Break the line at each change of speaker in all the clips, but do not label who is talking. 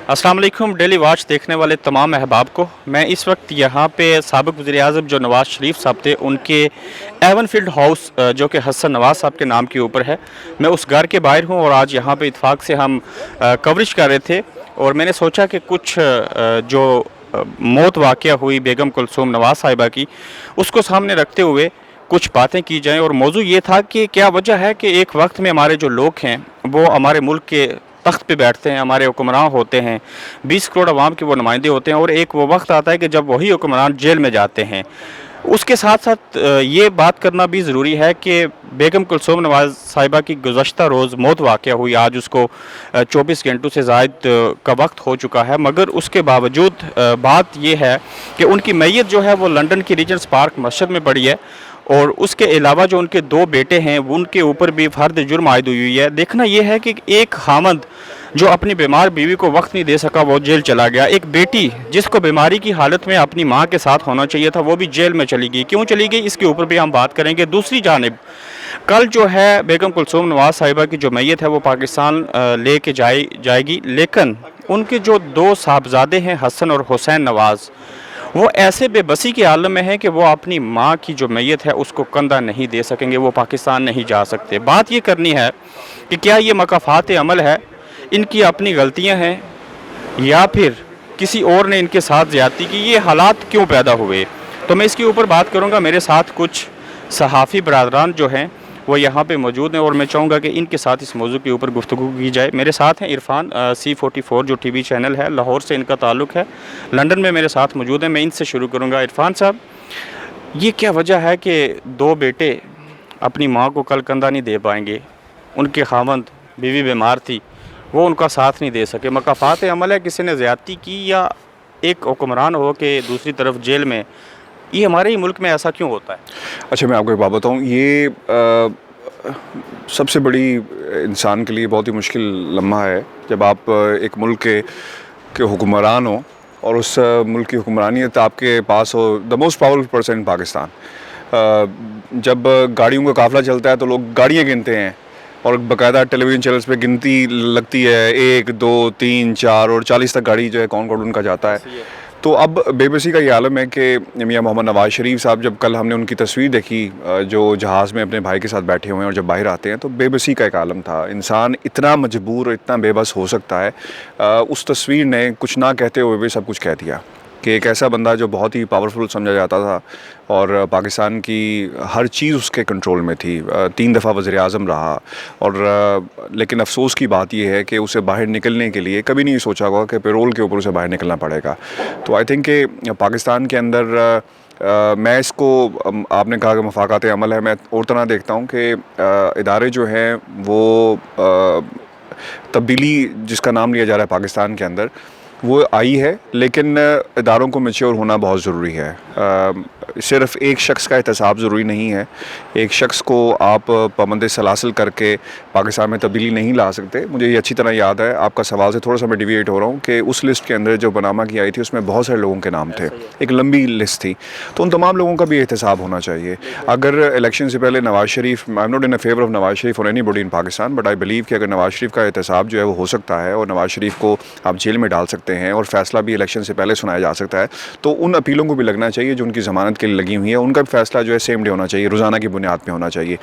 अस्सलाम वालेकुम। Daily watch देखने वाले तमाम अहबाब को मैं इस वक्त यहाँ पे साबिक़ वज़ीर-ए-आज़म जो नवाज़ शरीफ साहब थे उनके एवन फील्ड हाउस जो कि हसन नवाज़ साहब के नाम के ऊपर है, मैं उस घर के बाहर हूँ और आज यहाँ पे इत्तेफाक से हम कवरेज कर रहे थे और मैंने सोचा कि कुछ जो मौत वाक़या हुई बेगम कुलसूम नवाज़ साहिबा की, उसको सामने रखते हुए कुछ बातें की जाएँ। और मौजू ये था कि क्या वजह है कि एक वक्त में हमारे जो लोग हैं वो हमारे मुल्क के तख्त पे बैठते हैं, हमारे हुक्मरान होते हैं, 20 करोड़ अवाम के वो नुमाइंदे होते हैं और एक वो वक्त आता है कि जब वही हुक्मरान जेल में जाते हैं। उसके साथ साथ ये बात करना भी ज़रूरी है कि बेगम कुलसूम नवाज़ साहिबा की गुज़श्ता रोज़ मौत वाक़या हुई, आज उसको 24 घंटों से ज़ायद का वक्त हो चुका है, मगर उसके बावजूद बात ये है कि उनकी मैयत जो है वो लंदन की रीजेंट्स पार्क मस्जिद में पड़ी है और उसके अलावा जो उनके 2 बेटे हैं उनके ऊपर भी फर्द जुर्म आयद हुई है। देखना यह है कि एक खामद जो अपनी बीमार बीवी को वक्त नहीं दे सका वो जेल चला गया, एक बेटी जिसको बीमारी की हालत में अपनी माँ के साथ होना चाहिए था वो भी जेल में चली गई। क्यों चली गई, इसके ऊपर भी हम बात करेंगे। दूसरी जानिब कल जो है बेगम कुलसूम नवाज़ साहिबा की जो मैयत है वो पाकिस्तान ले के जाएगी, लेकिन उनके जो 2 साहबजादे हैं हसन और हुसैन नवाज़, वो ऐसे बेबसी के आलम में है कि वो अपनी माँ की जो मैयत है उसको कंधा नहीं दे सकेंगे, वो पाकिस्तान नहीं जा सकते। बात ये करनी है कि क्या ये मकाफ़ात अमल है, इनकी अपनी गलतियाँ हैं या फिर किसी और ने इनके साथ ज़्यादती की, ये हालात क्यों पैदा हुए। तो मैं इसके ऊपर बात करूँगा। मेरे साथ कुछ सहाफ़ी बरादरान जो हैं वो यहाँ पे मौजूद हैं और मैं चाहूँगा कि इनके साथ इस मौजू के ऊपर गुफ्तगू की जाए। मेरे साथ हैं इरफान C44 जो टीवी चैनल है, लाहौर से इनका ताल्लुक़ है, लंदन में मेरे साथ मौजूद हैं। मैं इनसे शुरू करूँगा। इरफान साहब, ये क्या वजह है कि 2 बेटे अपनी माँ को कल कंधा नहीं दे पाएंगे, उनके खामंद बीवी बीमार थी वो उनका साथ नहीं दे सके, मकाफ़ात अमल है, किसी ने ज़्यादती की या एक हुक्मरान हो के दूसरी तरफ जेल में, ये हमारे ही मुल्क में ऐसा क्यों होता है?
अच्छा, मैं आपको एक बात बताऊँ, ये सबसे बड़ी इंसान के लिए बहुत ही मुश्किल लम्हा है जब आप एक मुल्क के हुक्मरान हो और उस मुल्क की हुक्मरानियत आपके पास हो, the most powerful person in Pakistan. जब गाड़ियों का काफ़िला चलता है तो लोग गाड़ियाँ गिनते हैं और बाकायदा टेलीविज़न चैनल्स पे गिनती लगती है, 1 2 3 4 और 40 तक गाड़ी जो है कौन कौन उनका जाता है। तो अब बेबसी का ये आलम है कि मियां मोहम्मद नवाज़ शरीफ साहब, जब कल हमने उनकी तस्वीर देखी जो जहाज़ में अपने भाई के साथ बैठे हुए हैं और जब बाहर आते हैं, तो बेबसी का एक आलम था। इंसान इतना मजबूर और इतना बेबस हो सकता है, उस तस्वीर ने कुछ ना कहते हुए भी सब कुछ कह दिया कि एक ऐसा बंदा जो बहुत ही पावरफुल समझा जाता था और पाकिस्तान की हर चीज़ उसके कंट्रोल में थी, 3 दफ़ा वज़ीर-ए-आज़म रहा और लेकिन अफसोस की बात यह है कि उसे बाहर निकलने के लिए कभी नहीं सोचा होगा कि पेरोल के ऊपर उसे बाहर निकलना पड़ेगा। तो आई थिंक कि पाकिस्तान के अंदर मैं इसको आपने कहा कि मफाकात अमल है, मैं और तरह देखता हूँ कि इदारे जो हैं वो तब्दीली जिसका नाम लिया जा रहा है पाकिस्तान के अंदर वो आई है, लेकिन इदारों को मैच्योर होना बहुत ज़रूरी है। सिर्फ़ एक शख्स का एहतसाब ज़रूरी नहीं है, एक शख्स को आप पाबंद सलासिल करके पाकिस्तान में तब्दीली नहीं ला सकते। मुझे ये अच्छी तरह याद है, आपका सवाल से थोड़ा सा मैं डिविएट हो रहा हूँ, कि उस लिस्ट के अंदर जो पनामा की आई थी उसमें बहुत सारे लोगों के नाम थे, एक लंबी लिस्ट थी, तो उन तमाम लोगों का भी एहतसाब होना चाहिए। अगर इलेक्शन से पहले Nawaz Sharif, I am not in a favour of Nawaz Sharif और anybody in Pakistan, but I believe कि अगर नवाज़ शरीफ का एहतसाब जो है वो हो सकता है और नवाज़ शरीफ को आप जेल में डाल सकते हैं और फैसला भी इलेक्शन से पहले सुनाया जा सकता है, तो उन अपीलों को भी लगना चाहिए जो उनकी ज़मानत के लिए लगी हुई है, उनका भी फैसला जो है सेम डे होना चाहिए, रोज़ाना की बुनियाद पे होना चाहिए।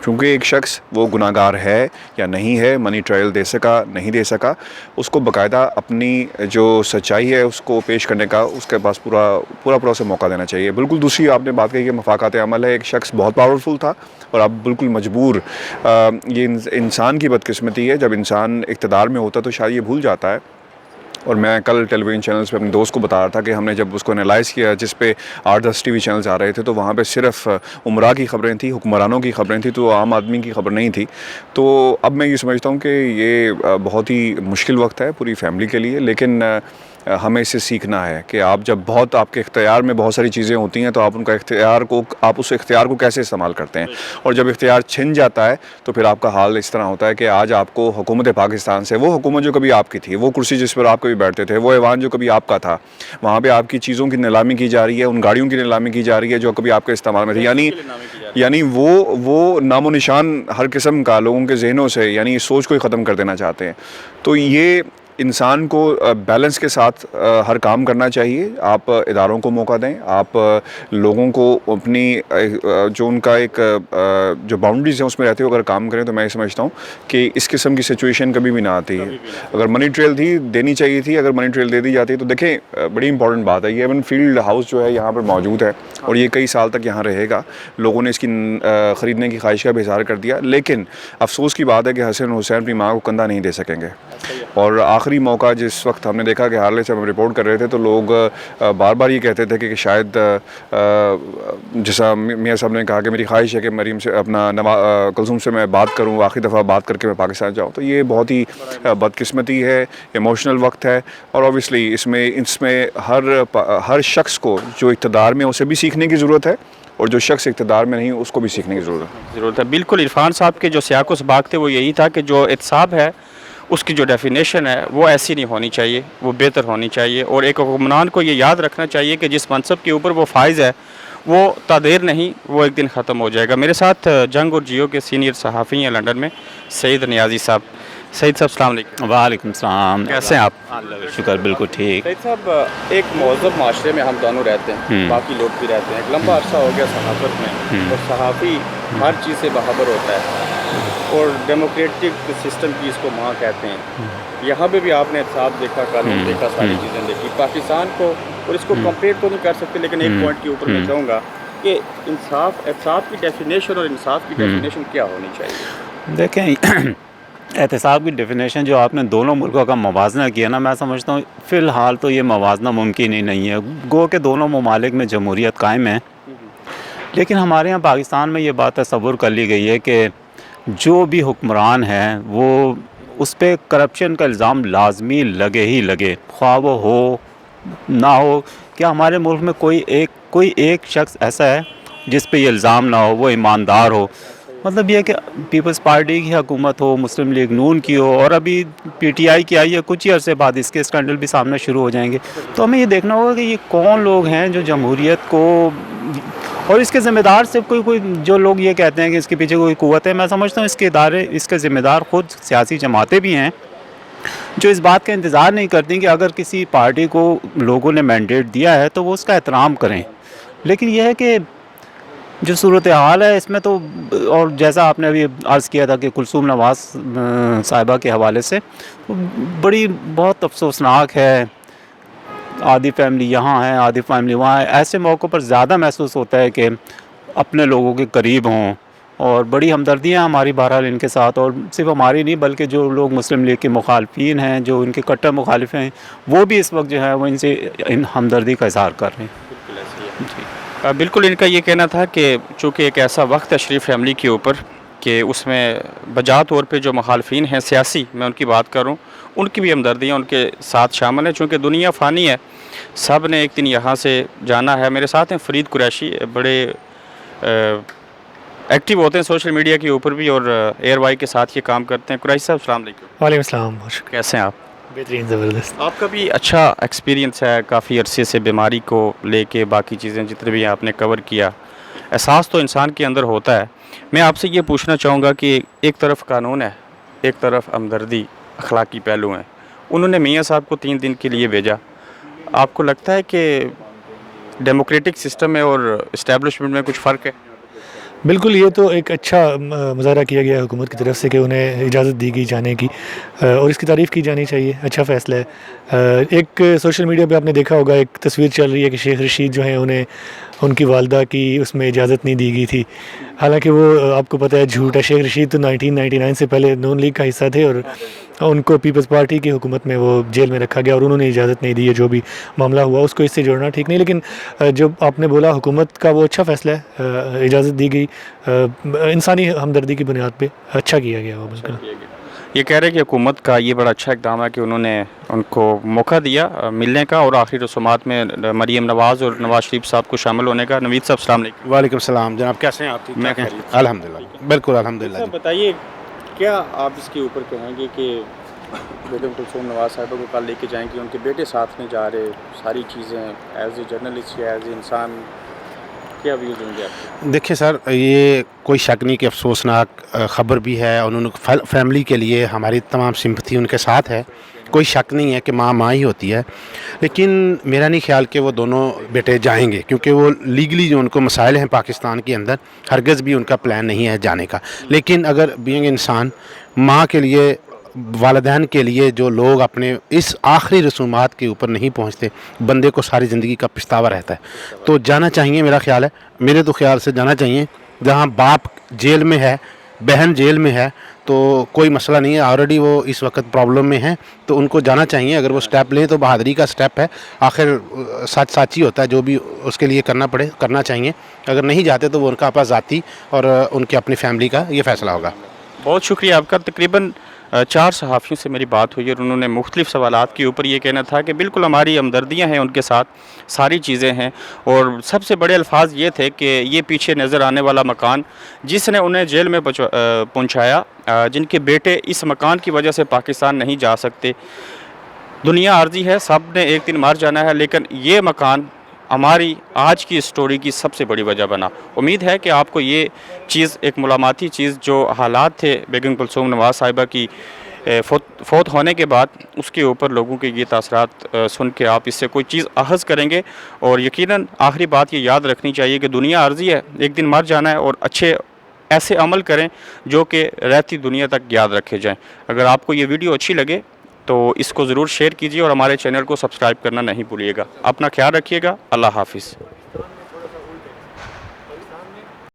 क्योंकि एक शख्स वो गुनाहगार है या नहीं है, मनी ट्रायल दे सका नहीं दे सका, उसको बाकायदा अपनी जो सच्चाई है उसको पेश करने का उसके पास पूरा उसे मौका देना चाहिए। बिल्कुल दूसरी आपने बात कही कि मफाकात अमल है, एक शख्स बहुत पावरफुल था और अब बिल्कुल मजबूर, ये इंसान की बदकिस्मती है, जब इंसान इक़्तिदार में होता तो शायद ये भूल जाता है। और मैं कल टेलीविज़न चैनल्स पे अपने दोस्त को बता रहा था कि हमने जब उसको एनालाइज़ किया जिस पे 8-10 टीवी चैनल्स आ रहे थे, तो वहाँ पे सिर्फ उमरा की ख़बरें थी, हुक्मरानों की ख़बरें थी, तो आम आदमी की ख़बर नहीं थी। तो अब मैं ये समझता हूँ कि ये बहुत ही मुश्किल वक्त है पूरी फैमिली के लिए, लेकिन हमें इससे सीखना है कि आप जब बहुत आपके इख्तियार में बहुत सारी चीज़ें होती हैं तो आप उस इख्तियार को कैसे इस्तेमाल करते हैं, और जब इख्तियार छिन जाता है तो फिर आपका हाल इस तरह होता है कि आज आपको हुकूमत पाकिस्तान से, वो हुकूमत जो कभी आपकी थी, वो कुर्सी जिस पर आप कभी बैठते थे, वो ऐवान जो कभी आपका था, वहाँ पर आपकी चीज़ों की नीलामी की जा रही है, उन गाड़ियों की नीलामी की जा रही है जो कभी आपके इस्तेमाल में थी, यानी वो नामो निशान हर किस्म का लोगों के जहनों से, यानी इस सोच को ही ख़त्म कर देना चाहते हैं। तो ये انسان کو بیلنس کے ساتھ ہر کام کرنا چاہیے. آپ اداروں کو موقع دیں, آپ لوگوں کو اپنی جو ان کا ایک جو باؤنڈریز ہیں اس میں رہتے ہوئے اگر کام کریں, تو میں یہ سمجھتا ہوں کہ اس قسم کی سچویشن کبھی بھی نہ آتی ہے. اگر منی ٹریل تھی دینی چاہیے تھی, اگر منی ٹریل دے دی جاتی تو دیکھیں بڑی امپورٹنٹ بات ہے, یہ ایون فیلڈ ہاؤس جو ہے یہاں پر موجود ہے اور یہ کئی سال تک یہاں رہے گا. لوگوں نے اس کی خریدنے کی خواہش کا بھی اظہار کر دیا, لیکن افسوس کی بات ہے کہ حسن حسین اپنی ماں کو کندھا نہیں دے سکیں گے. اور آخری موقع جس وقت ہم نے دیکھا کہ ہارلے سے ہم رپورٹ کر رہے تھے تو لوگ بار بار یہ کہتے تھے کہ شاید جیسا میاں صاحب نے کہا کہ میری خواہش ہے کہ مریم سے اپنا کلثوم سے میں بات کروں, آخری دفعہ بات کر کے میں پاکستان جاؤں. تو یہ بہت ہی بدقسمتی ہے, ایموشنل وقت ہے, اور اوبیسلی اس میں ہر شخص کو جو اقتدار میں اسے بھی سیکھنے کی ضرورت ہے, اور جو شخص اقتدار میں نہیں اس کو بھی سیکھنے کی ضرورت ہے.
بالکل عرفان صاحب کے جو سیاق و سباق تھے وہ یہی تھا کہ جو احتساب ہے اس کی جو ڈیفینیشن ہے وہ ایسی نہیں ہونی چاہیے, وہ بہتر ہونی چاہیے. اور ایک حکمران کو یہ یاد رکھنا چاہیے کہ جس منصب کے اوپر وہ فائز ہے وہ تادیر نہیں, وہ ایک دن ختم ہو جائے گا. میرے ساتھ جنگ اور جیو کے سینئر صحافی ہیں لنڈن میں, سعید نیازی صاحب. سعید صاحب السلام علیکم.
وعلیکم السلام.
کیسے ہیں آپ؟
اللہ کا شکر, بالکل ٹھیک.
سعید صاحب, ایک مہذب معاشرے میں ہم دونوں رہتے ہیں, باقی لوگ بھی رہتے ہیں. ایک لمبا عرصہ ہو گیا صحافت میں, اور صحافی ہر چیز سے باخبر ہوتا ہے, اور ڈیموکریٹک سسٹم کی اس کو ماں کہتے ہیں. یہاں پہ بھی آپ نے احتساب دیکھا, قانون دیکھا, ساری چیزیں دیکھی. پاکستان کو, اور اس کو کمپیئر تو نہیں کر سکتے, لیکن ایک پوائنٹ کے اوپر میں چاہوں گا کہ احتساب کی ڈیفینیشن اور انصاف کی ڈیفینیشن کیا ہونی چاہیے؟
دیکھیں, احتساب کی ڈیفینیشن جو آپ نے دونوں ملکوں کا موازنہ کیا نا, میں سمجھتا ہوں فی الحال تو یہ موازنہ ممکن ہی نہیں ہے. گو کہ دونوں ممالک میں جمہوریت قائم ہے, لیکن ہمارے یہاں پاکستان میں یہ بات تصور کر لی گئی ہے کہ جو بھی حکمران ہے وہ اس پہ کرپشن کا الزام لازمی لگے ہی لگے, خواہ وہ ہو نہ ہو. کیا ہمارے ملک میں کوئی ایک شخص ایسا ہے جس پہ یہ الزام نہ ہو, وہ ایماندار ہو؟ مطلب یہ کہ پیپلز پارٹی کی حکومت ہو, مسلم لیگ نون کی ہو, اور ابھی پی ٹی آئی کی آئی ہے, کچھ ہی عرصے بعد اس کے اسکینڈل بھی سامنے شروع ہو جائیں گے. تو ہمیں یہ دیکھنا ہوگا کہ یہ کون لوگ ہیں جو جمہوریت کو, اور اس کے ذمہ دار صرف کوئی جو لوگ یہ کہتے ہیں کہ اس کے پیچھے کوئی قوت ہے. میں سمجھتا ہوں اس کے ذمہ دار خود سیاسی جماعتیں بھی ہیں, جو اس بات کا انتظار نہیں کرتی کہ اگر کسی پارٹی کو لوگوں نے مینڈیٹ دیا ہے تو وہ اس کا احترام کریں. لیکن یہ ہے کہ جو صورتحال ہے اس میں تو, اور جیسا آپ نے ابھی عرض کیا تھا کہ کلثوم نواز صاحبہ کے حوالے سے, بہت افسوسناک ہے. آدھی فیملی یہاں ہے, آدھی فیملی وہاں ہے. ایسے موقعوں پر زیادہ محسوس ہوتا ہے کہ اپنے لوگوں کے قریب ہوں, اور بڑی ہمدردیاں ہماری بہرحال ان کے ساتھ, اور صرف ہماری نہیں بلکہ جو لوگ مسلم لیگ کے مخالفین ہیں, جو ان کے کٹر مخالف ہیں, وہ بھی اس وقت جو ہے وہ ان سے ہمدردی کا اظہار کر رہے ہیں.
بالکل ان کا یہ کہنا تھا کہ چونکہ ایک ایسا وقت ہے شریف فیملی کے اوپر کہ اس میں بجا طور پہ جو مخالفین ہیں سیاسی, میں ان کی بات کروں, ان کی بھی ہمدردیاں ان کے ساتھ شامل ہیں. چونکہ دنیا فانی ہے, سب نے ایک دن یہاں سے جانا ہے. میرے ساتھ ہیں فرید قریشی, بڑے ایکٹیو ہوتے ہیں سوشل میڈیا کے اوپر بھی, اور ایئر وائی کے ساتھ یہ کام کرتے ہیں. قریشی صاحب السلام علیکم.
وعلیکم السلام.
کیسے ہیں آپ؟
بہترین, زبردست.
آپ کا بھی اچھا ایکسپیرینس ہے, کافی عرصے سے بیماری کو لے کے باقی چیزیں جتنے بھی آپ نے کور کیا, احساس تو انسان کے اندر ہوتا ہے. میں آپ سے یہ پوچھنا چاہوں گا کہ ایک طرف قانون ہے, ایک طرف ہمدردی, اخلاقی پہلو ہیں. انہوں نے میاں صاحب کو 3 دن کے لیے بھیجا. آپ کو لگتا ہے کہ ڈیموکریٹک سسٹم میں اور اسٹیبلشمنٹ میں کچھ فرق ہے؟
بالکل, یہ تو ایک اچھا مظاہرہ کیا گیا حکومت کی طرف سے کہ انہیں اجازت دی گئی جانے کی, اور اس کی تعریف کی جانی چاہیے. اچھا فیصلہ ہے. ایک سوشل میڈیا پہ آپ نے دیکھا ہوگا ایک تصویر چل رہی ہے کہ شیخ رشید جو ہیں انہیں ان کی والدہ کی اس میں اجازت نہیں دی گئی تھی. حالانکہ وہ آپ کو پتہ ہے جھوٹ ہے. شیخ رشید تو 1999 سے پہلے نون لیگ کا حصہ تھے, اور ان کو پیپلز پارٹی کی حکومت میں وہ جیل میں رکھا گیا, اور انہوں نے اجازت نہیں دی ہے. جو بھی معاملہ ہوا اس کو اس سے جوڑنا ٹھیک نہیں. لیکن جو آپ نے بولا حکومت کا, وہ اچھا فیصلہ ہے, اجازت دی گئی, انسانی ہمدردی کی بنیاد پہ اچھا کیا گیا. وہ بالکل
یہ کہہ رہے کہ حکومت کا یہ بڑا اچھا اقدام ہے کہ انہوں نے ان کو موقع دیا ملنے کا, اور آخری رسومات میں مریم نواز اور نواز شریف صاحب کو شامل ہونے کا. نوید صاحب السلام علیکم.
وعلیکم السلام جناب, کیسے ہیں آپ؟
میں
الحمدللہ, بالکل الحمدللہ.
بتائیے کیا آپ اس کے اوپر کہیں گے کہ بیگم کلثوم نواز صاحبہ کو کل لے کے جائیں گے, ان کے بیٹے ساتھ میں جا رہے, ساری چیزیں ایز اے جرنلسٹ یا ایز اے انسان کیا ویوز ہوں گے آپ؟
دیکھیں سر, یہ کوئی شک نہیں کہ افسوسناک خبر بھی ہے. انہوں نے فیملی کے لیے ہماری تمام سمپتھی ان کے ساتھ ہے, कोई शक नहीं है कि माँ माँ ही होती है, लेकिन मेरा नहीं ख्याल कि वो दोनों बेटे जाएंगे, क्योंकि वो लीगली जो उनको मसाइल हैं पाकिस्तान के अंदर, हरगज़ भी उनका प्लान नहीं है जाने का। लेकिन अगर बीइंग इंसान माँ के लिए, वालिदैन के लिए जो लोग अपने इस आखिरी रसूमात के ऊपर नहीं पहुंचते, बंदे को सारी ज़िंदगी का पछतावा रहता है। तो जाना चाहिए, मेरा ख्याल है, मेरे तो ख्याल से जाना चाहिए। जहां बाप जेल में है, बहन जेल में है, तो कोई मसला नहीं है, ऑलरेडी वो इस वक्त प्रॉब्लम में है, तो उनको जाना चाहिए। अगर वो स्टेप लें तो बहादुरी का स्टेप है, आखिर सच सच ही होता है, जो भी उसके लिए करना पड़े करना चाहिए। अगर नहीं जाते तो वो उनका आपस ज़ाती और उनके अपनी फैमिली का ये फ़ैसला होगा।
बहुत शुक्रिया आपका। तकरीबन 4 सहाफ़ियों से मेरी बात हुई और उन्होंने मुख्तलिफ़ सवालात के ऊपर ये कहना था कि बिल्कुल हमारी हमदर्दियाँ हैं उनके साथ, सारी चीज़ें हैं। और सबसे बड़े अल्फाज ये थे कि ये पीछे नज़र आने वाला मकान जिसने उन्हें जेल में पहुँचाया, जिनके बेटे इस मकान की वजह से पाकिस्तान नहीं जा सकते। दुनिया आर्जी है, सब ने एक दिन मर जाना है, लेकिन ये मकान हमारी आज की स्टोरी की सबसे बड़ी वजह बना। उम्मीद है कि आपको ये चीज़, एक मुलामाती चीज़, जो हालात थे बेगम कुलसूम नवाज़ साहिबा की फ़ौत होने के बाद, उसके ऊपर लोगों के ये तासरात सुन के आप इससे कोई चीज़ अख़ज़ करेंगे। और यकीनन आखिरी बात ये याद रखनी चाहिए कि दुनिया आर्जी है, एक दिन मर जाना है, और अच्छे ऐसे अमल करें जो कि रहती दुनिया तक याद रखे जाएँ। अगर आपको ये वीडियो अच्छी लगे तो इसको ज़रूर शेयर कीजिए और हमारे चैनल को सब्सक्राइब करना नहीं भूलिएगा। अपना ख्याल रखिएगा। अल्लाह हाफ़िज़।